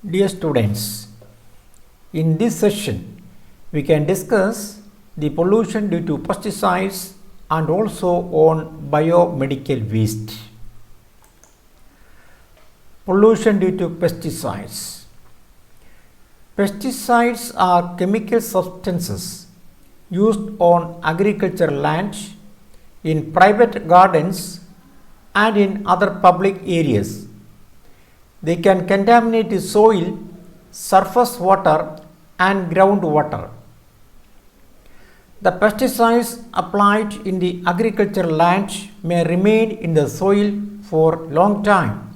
Dear students, in this session we can discuss the pollution due to pesticides and also on biomedical waste. Pollution due to pesticides. Pesticides are chemical substances used on agricultural land, in private gardens and in other public areas. They can contaminate the soil, surface water and groundwater. The pesticides applied in the agricultural land may remain in the soil for a long time,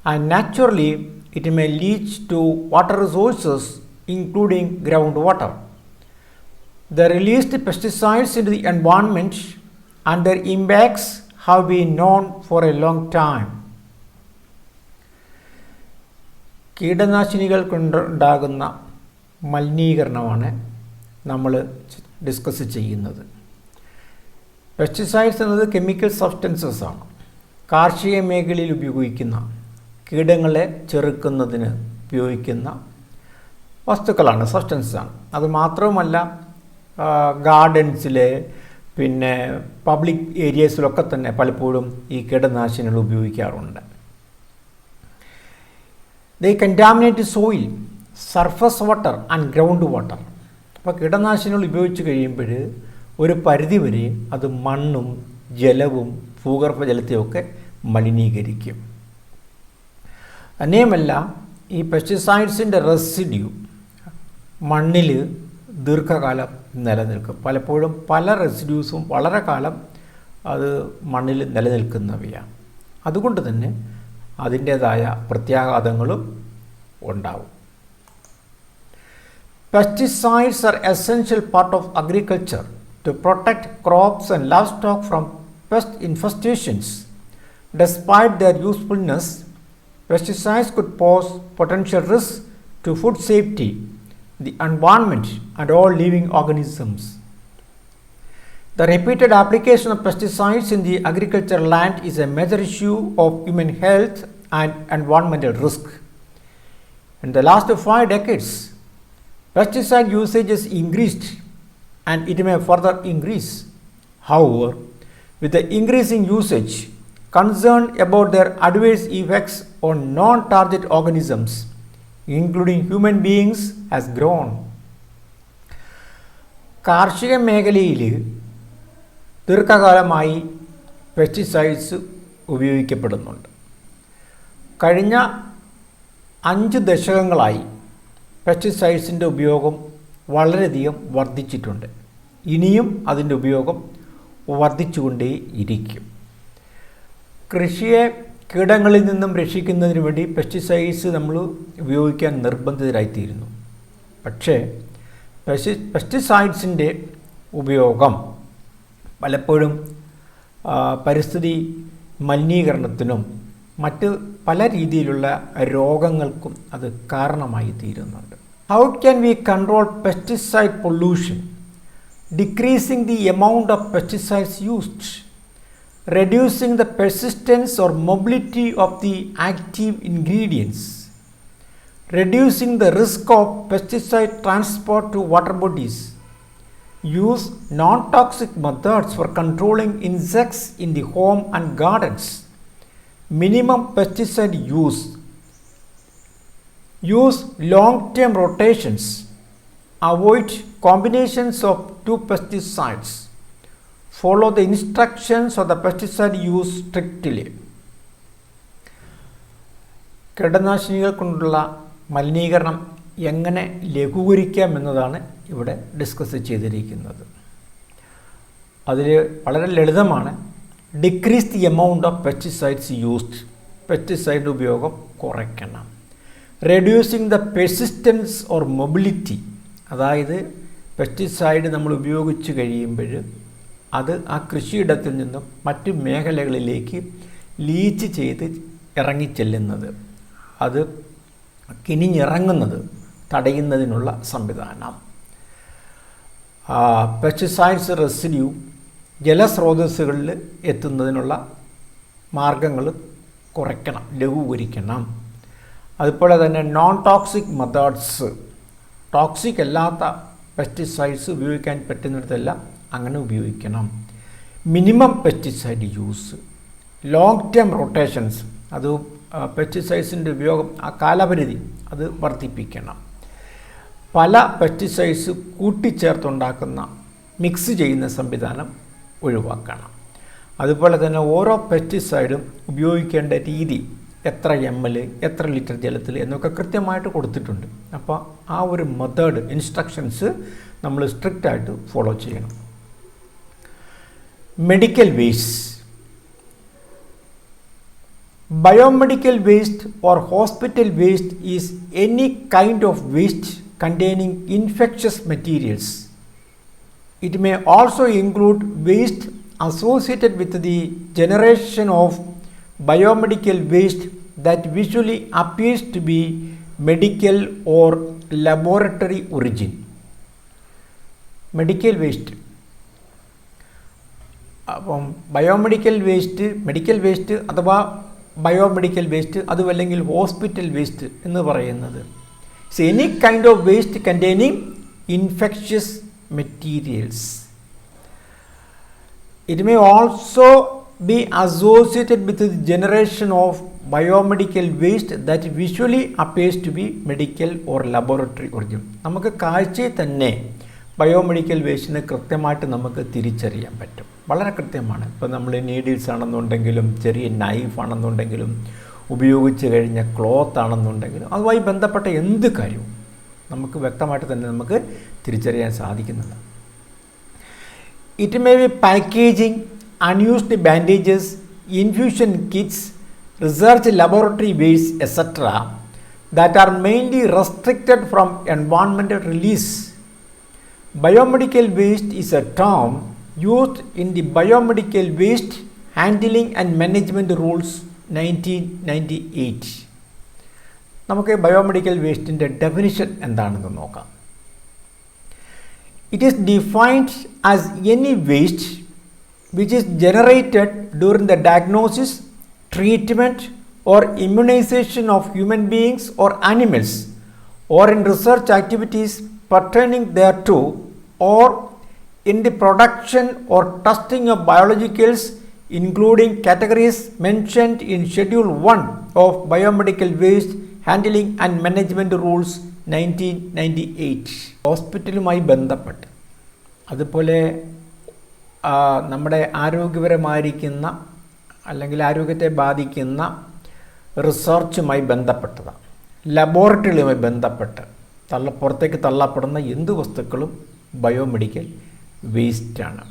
and naturally it may leach to water resources including groundwater. The released pesticides into the environment and their impacts have been known for a long time. കീടനാശിനികൾ കൊണ്ടുണ്ടാകുന്ന മലിനീകരണമാണ് നമ്മൾ discuss ചെയ്യുന്നത്. Pesticides എന്നത് chemical substances ആണ്. കാർഷിക മേഖലയിൽ ഉപയോഗിക്കുന്ന കീടങ്ങളെ ചെറുക്കുന്നതിന് ഉപയോഗിക്കുന്ന വസ്തുക്കളാണ്, സബ്സ്റ്റൻസാണ്. അതുമാത്രവുമല്ല ഗാർഡൻസിലെ പിന്നെ പബ്ലിക് ഏരിയസിലൊക്കെ തന്നെ പലപ്പോഴും ഈ കീടനാശിനികൾ ഉപയോഗിക്കാറുണ്ട്. They contaminate soil, surface water and ground water. അപ്പോൾ കീടനാശിനികൾ ഉപയോഗിച്ച് കഴിയുമ്പോൾ ഒരു പരിധിവരെ അത് മണ്ണും ജലവും ഭൂഗർഭജലത്തെയൊക്കെ മലിനീകരിക്കും. തന്നെയുമല്ല, ഈ പെസ്റ്റിസൈഡ്സിൻ്റെ റെസിഡ്യൂ മണ്ണിൽ ദീർഘകാലം നിലനിൽക്കും. പലപ്പോഴും പല റെസിഡ്യൂസും വളരെ കാലം അത് മണ്ണിൽ നിലനിൽക്കുന്നവയാണ്. അതുകൊണ്ട് തന്നെ അതിൻ്റേതായ പ്രത്യാഘാതങ്ങളും ഉണ്ടാവും. Pesticides are essential part of agriculture to protect crops and livestock from pest infestations. Despite their usefulness, pesticides could pose potential risks to food safety, the environment, and all living organisms. The repeated application of pesticides in the agricultural land is a major issue of human health and environmental risk. In the last 5 decades, pesticide usage has increased and it may further increase. However, with the increasing usage, concern about their adverse effects on non-target organisms, including human beings, has grown. കാർഷിക മേഖലയിൽ ദീർഘകാലമായി pesticides ഉപയോഗിക്കപ്പെടുന്നുണ്ട്. കഴിഞ്ഞ 5 ദശകങ്ങളായി പെസ്റ്റിസൈഡ്സിൻ്റെ ഉപയോഗം വളരെയധികം വർദ്ധിച്ചിട്ടുണ്ട്. ഇനിയും അതിൻ്റെ ഉപയോഗം വർദ്ധിച്ചുകൊണ്ടേയിരിക്കും. കൃഷിയെ കീടങ്ങളിൽ നിന്നും രക്ഷിക്കുന്നതിന് വേണ്ടി പെസ്റ്റിസൈഡ്സ് നമ്മൾ ഉപയോഗിക്കാൻ നിർബന്ധിതരായിത്തീരുന്നു. പക്ഷേ പെസ്റ്റിസൈഡ്സിൻ്റെ ഉപയോഗം പലപ്പോഴും പരിസ്ഥിതി മലിനീകരണത്തിനും മറ്റ് പല രീതിയിലുള്ള രോഗങ്ങൾക്കും അത് കാരണമായി തീരുന്നുണ്ട്. How can we control pesticide pollution? Decreasing the amount of pesticides used, reducing the persistence or mobility of the active ingredients, reducing the risk of pesticide transport to water bodies, use non-toxic methods for controlling insects in the home and gardens, minimum pesticide use long-term rotations, avoid combinations of 2 pesticides, follow the instructions of the pesticide use strictly. കീടനാശിനികൾ കൊണ്ടുള്ള മലിനീകരണം എങ്ങനെ ലഘൂകരിക്കാം എന്നതാണ് ഇവിടെ discuss ചെയ്തിരിക്കുന്നത്. അതിൽ വളരെ ലളിതമാണ്. Decrease the amount of pesticides used, pesticide ഉപയോഗം കുറയ്ക്കണം. Reducing the persistence or mobility, അതായത് പെസ്റ്റിസൈഡ് നമ്മൾ ഉപയോഗിച്ച് കഴിയുമ്പോൾ അത് ആ കൃഷിയിടത്തിൽ നിന്നും മറ്റു മേഖലകളിലേക്ക് ലീച്ച് ചെയ്ത് ഇറങ്ങിച്ചെല്ലുന്നത്, അത് കിനിഞ്ഞിറങ്ങുന്നത് തടയുന്നതിനുള്ള സംവിധാനം. പെസ്റ്റിസൈഡ്സ് റെസിഡ്യൂ ജലസ്രോതസ്സുകളിൽ എത്തുന്നതിനുള്ള മാർഗങ്ങൾ കുറയ്ക്കണം, ലഘൂകരിക്കണം. അതുപോലെ തന്നെ നോൺ ടോക്സിക് മെത്തേഡ്സ്, ടോക്സിക് അല്ലാത്ത പെസ്റ്റിസൈഡ്സ് ഉപയോഗിക്കാൻ പറ്റുന്നിടത്തെല്ലാം അങ്ങനെ ഉപയോഗിക്കണം. Minimum pesticide use, long term rotations, അത് പെസ്റ്റിസൈഡ്സിൻ്റെ ഉപയോഗം ആ കാലപരിധി അത് വർദ്ധിപ്പിക്കണം. പല പെസ്റ്റിസൈഡ്സ് കൂട്ടിച്ചേർത്തുണ്ടാക്കുന്ന മിക്സ് ചെയ്യുന്ന സംവിധാനം ഒഴിവാക്കണം. അതുപോലെ തന്നെ ഓരോ പെസ്റ്റിസൈഡും ഉപയോഗിക്കേണ്ട രീതി, എത്ര ml, എത്ര ലിറ്റർ ജലത്തിൽ എന്നൊക്കെ കൃത്യമായിട്ട് കൊടുത്തിട്ടുണ്ട്. അപ്പോൾ ആ ഒരു മെത്തേഡ്, ഇൻസ്ട്രക്ഷൻസ് നമ്മൾ സ്ട്രിക്റ്റായിട്ട് ഫോളോ ചെയ്യണം. Medical waste. Biomedical waste or hospital waste is any kind of waste containing infectious materials. It may also include waste associated with the generation of biomedical waste that visually appears to be medical or laboratory origin. Medical waste. അപ്പം biomedical waste, medical waste അഥവാ biomedical waste, അതുമല്ലെങ്കിൽ hospital waste എന്ന് പറയുന്നത് it's any kind of waste containing infectious materials. It may also be associated with the generation of biomedical waste that visually appears to be medical or laboratory origin. നമുക്ക് കാഴ്ചയിൽ തന്നെ biomedical വേസ്റ്റിനെ കൃത്യമായിട്ട് നമുക്ക് തിരിച്ചറിയാൻ പറ്റും, വളരെ കൃത്യമാണ്. ഇപ്പോൾ നമ്മൾ നീഡിൽസ് ആണെന്നുണ്ടെങ്കിലും, ചെറിയ നൈഫ് ആണെന്നുണ്ടെങ്കിലും, ഉപയോഗിച്ച് കഴിഞ്ഞ ക്ലോത്ത് ആണെന്നുണ്ടെങ്കിലും, അതുമായി ബന്ധപ്പെട്ട എന്ത് കാര്യവും നമുക്ക് വ്യക്തമായിട്ട് തന്നെ നമുക്ക് തിരിച്ചറിയാൻ സാധിക്കുന്നത്. It may be packaging, unused bandages, infusion kits, research laboratory waste etcetera that are mainly restricted from environmental release. Biomedical waste is a term used in the Biomedical Waste Handling and Management Rules 1998. നമുക്ക് biomedical വേസ്റ്റിൻ്റെ definition എന്താണെന്ന് നോക്കാം. It is defined as any waste which is generated during the diagnosis, treatment or immunization of human beings or animals, or in research activities pertaining thereto, or in the production or testing of biologicals, including categories mentioned in Schedule 1 of Biomedical Waste Handling and Management Rules 1998. ഹോസ്പിറ്റലുമായി ബന്ധപ്പെട്ട്, അതുപോലെ നമ്മുടെ ആരോഗ്യപരമായിരിക്കുന്ന അല്ലെങ്കിൽ ആരോഗ്യത്തെ ബാധിക്കുന്ന റിസർച്ചുമായി ബന്ധപ്പെട്ടതാണ്, ലബോറട്ടറിയുമായി ബന്ധപ്പെട്ട് പുറത്തേക്ക് തള്ളപ്പെടുന്ന എന്ത് വസ്തുക്കളും ബയോമെഡിക്കൽ വേസ്റ്റാണ്.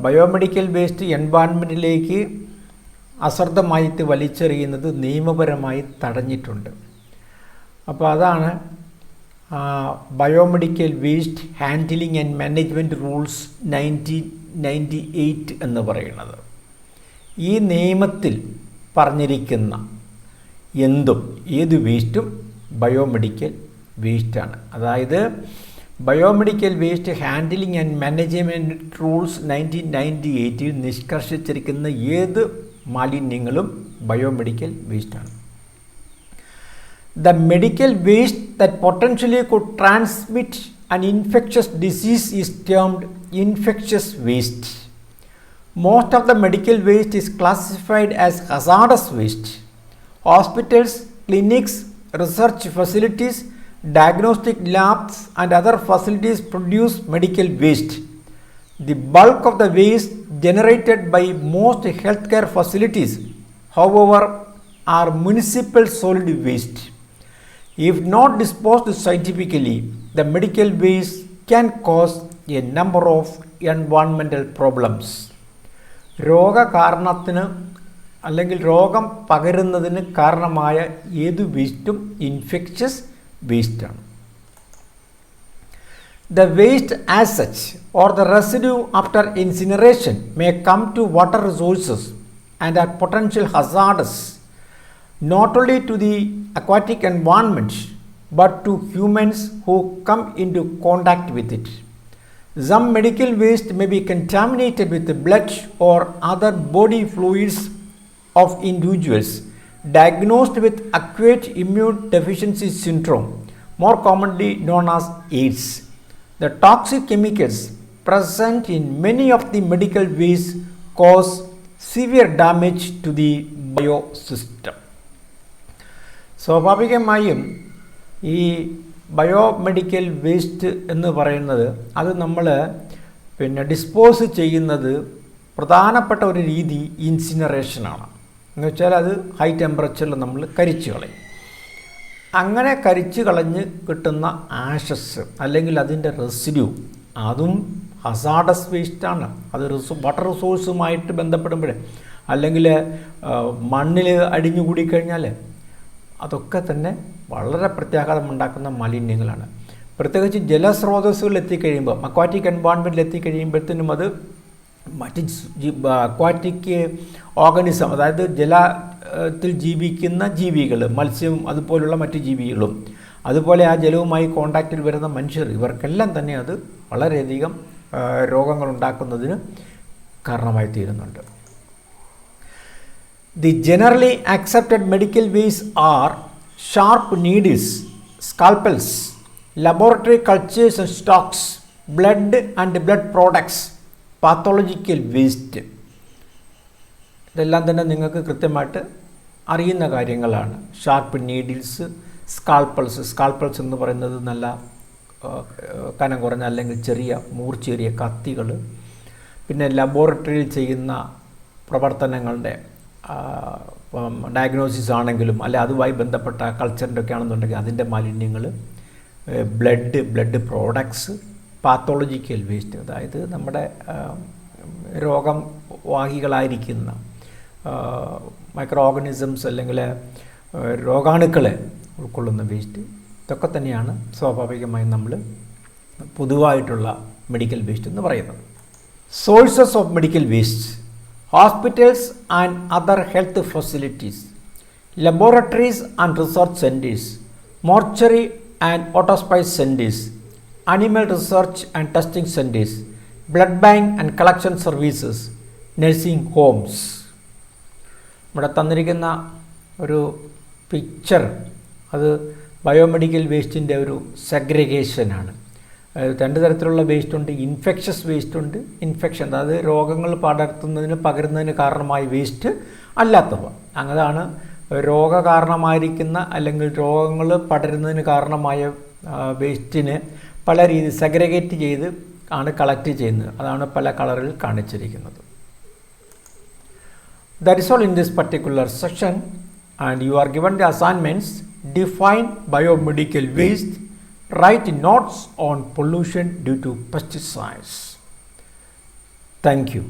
ബയോമെഡിക്കൽ വേസ്റ്റ് എൻവയോൺമെൻറ്റിലേക്ക് അശ്രദ്ധമായിട്ട് വലിച്ചെറിയുന്നത് നിയമപരമായി തടഞ്ഞിട്ടുണ്ട്. അപ്പോൾ അതാണ് biomedical waste handling and management rules 1998 എന്ന് പറയുന്നത്. ഈ നിയമത്തിൽ പറഞ്ഞിരിക്കുന്ന എന്തും ഏത് വേസ്റ്റും ബയോമെഡിക്കൽ വേസ്റ്റാണ്. അതായത് biomedical waste handling and management rules 1998 നിഷ്കർഷിച്ചിരിക്കുന്ന ഏത് മാലിന്യങ്ങളും biomedical വേസ്റ്റാണ്. The medical waste that potentially could transmit an infectious disease is termed infectious waste. Most of the medical waste is classified as hazardous waste. Hospitals, clinics, research facilities, diagnostic labs and other facilities produce medical waste. The bulk of the waste generated by most healthcare facilities, however, are municipal solid waste. If not disposed scientifically, the medical waste can cause a number of environmental problems. രോഗകാരണത്തിന് അല്ലെങ്കിൽ രോഗം പകരുന്നതിന് കാരണമായ ഏത് വേസ്റ്റും infectious വേസ്റ്റാണ്. The waste as such or the residue after incineration may come to water resources and are potential hazardous not only to the aquatic environment but to humans who come into contact with it. Some medical waste may be contaminated with the blood or other body fluids of individuals diagnosed with acute immune deficiency syndrome, more commonly known as AIDS. The toxic chemicals present in many of the medical waste cause severe damage to the biosystem. സ്വാഭാവികമായും ഈ biomedical waste എന്ന് പറയുന്നത് അത് നമ്മൾ dispose ചെയ്യുന്നത് പ്രധാനപ്പെട്ട ഒരു രീതി ഇൻസിനറേഷനാണ്. എന്ന് വെച്ചാൽ അത് ഹൈ ടെമ്പറേച്ചറിൽ നമ്മൾ കരിച്ചു കളയും. അങ്ങനെ കരിച്ചു കളഞ്ഞ് കിട്ടുന്ന ആഷസ് അല്ലെങ്കിൽ അതിൻ്റെ റെസിഡ്യൂ അതും ഹസാഡസ് വേസ്റ്റാണ്. അത് വാട്ടർ റിസോഴ്സുമായിട്ട് ബന്ധപ്പെടുമ്പോൾ അല്ലെങ്കിൽ മണ്ണിൽ അടിഞ്ഞു കൂടിക്കഴിഞ്ഞാൽ അതൊക്കെ തന്നെ വളരെ പ്രത്യാഘാതമുണ്ടാക്കുന്ന മാലിന്യങ്ങളാണ്. പ്രത്യേകിച്ച് ജലസ്രോതസ്സുകളിൽ എത്തിക്കഴിയുമ്പോൾ അക്വാറ്റിക് എൻവയോൺമെൻറ്റിൽ എത്തിക്കഴിയുമ്പോഴത്തേനും അത് മറ്റ് അക്വാറ്റിക് ഓർഗനിസം, അതായത് ജലത്തിൽ ജീവിക്കുന്ന ജീവികൾ, മത്സ്യം അതുപോലുള്ള മറ്റ് ജീവികളും അതുപോലെ ആ ജലവുമായി കോണ്ടാക്റ്റിൽ വരുന്ന മനുഷ്യർ ഇവർക്കെല്ലാം തന്നെ അത് വളരെയധികം രോഗങ്ങളുണ്ടാക്കുന്നതിന് കാരണമായി തീരുന്നുണ്ട്. The generally accepted medical waste are sharp needles, scalpels, laboratory cultures and stocks, blood and blood products, pathological waste. ഇതെല്ലാം തന്നെ നിങ്ങൾക്ക് കൃത്യമായിട്ട് അറിയുന്ന കാര്യങ്ങളാണ്. ഷാർപ്പ് നീഡിൽസ്, സ്കാൾപ്പൽസ് എന്ന് പറയുന്നത് നല്ല കനം കുറഞ്ഞ അല്ലെങ്കിൽ ചെറിയ മൂർച്ചേറിയ കത്തികൾ, പിന്നെ ലബോറട്ടറിയിൽ ചെയ്യുന്ന പ്രവർത്തനങ്ങളുടെ ഡയഗ്നോസിസ് ആണെങ്കിലും അല്ലെ അതുമായി ബന്ധപ്പെട്ട കൾച്ചറിൻ്റെ ഒക്കെ ആണെന്നുണ്ടെങ്കിൽ അതിൻ്റെ മാലിന്യങ്ങൾ, ബ്ലഡ് പ്രോഡക്ട്സ്, പാത്തോളജിക്കൽ വേസ്റ്റ്, അതായത് നമ്മുടെ രോഗം വാഹികളായിരിക്കുന്ന മൈക്രോ ഓർഗനിസംസ് അല്ലെങ്കിൽ രോഗാണുക്കളെ ഉൾക്കൊള്ളുന്ന വേസ്റ്റ്, ഇതൊക്കെ തന്നെയാണ് സ്വാഭാവികമായും നമ്മൾ പൊതുവായിട്ടുള്ള മെഡിക്കൽ വേസ്റ്റ് എന്ന് പറയുന്നത്. Sources of medical waste: hospitals and other health facilities, laboratories and research centers, mortuary and autopsy centers, animal research and testing centers, blood bank and collection services, nursing homes. ഇവിടെ തന്നിരിക്കുന്ന ഒരു picture അത് biomedical വേസ്റ്റിൻ്റെ ഒരു സെഗ്രിഗേഷനാണ്. രണ്ട് തരത്തിലുള്ള waste ഉണ്ട്. Infectious waste ഉണ്ട്. Infection അതായത് രോഗങ്ങൾ പകരുന്നതിന് കാരണമായ വേസ്റ്റ് അല്ലാത്തവ. അങ്ങനെയാണ് രോഗകാരണമായിരിക്കുന്ന അല്ലെങ്കിൽ രോഗങ്ങൾ പടരുന്നതിന് കാരണമായ വേസ്റ്റിനെ പല രീതി സെഗ്രിഗേറ്റ് ചെയ്ത് ആണ് കളക്ട് ചെയ്യുന്നത്. അതാണ് പല കളറിൽ കാണിച്ചിരിക്കുന്നത്. That is all in this particular section, and you are given the assignments: define biomedical waste, write notes on pollution due to pesticides. Thank you.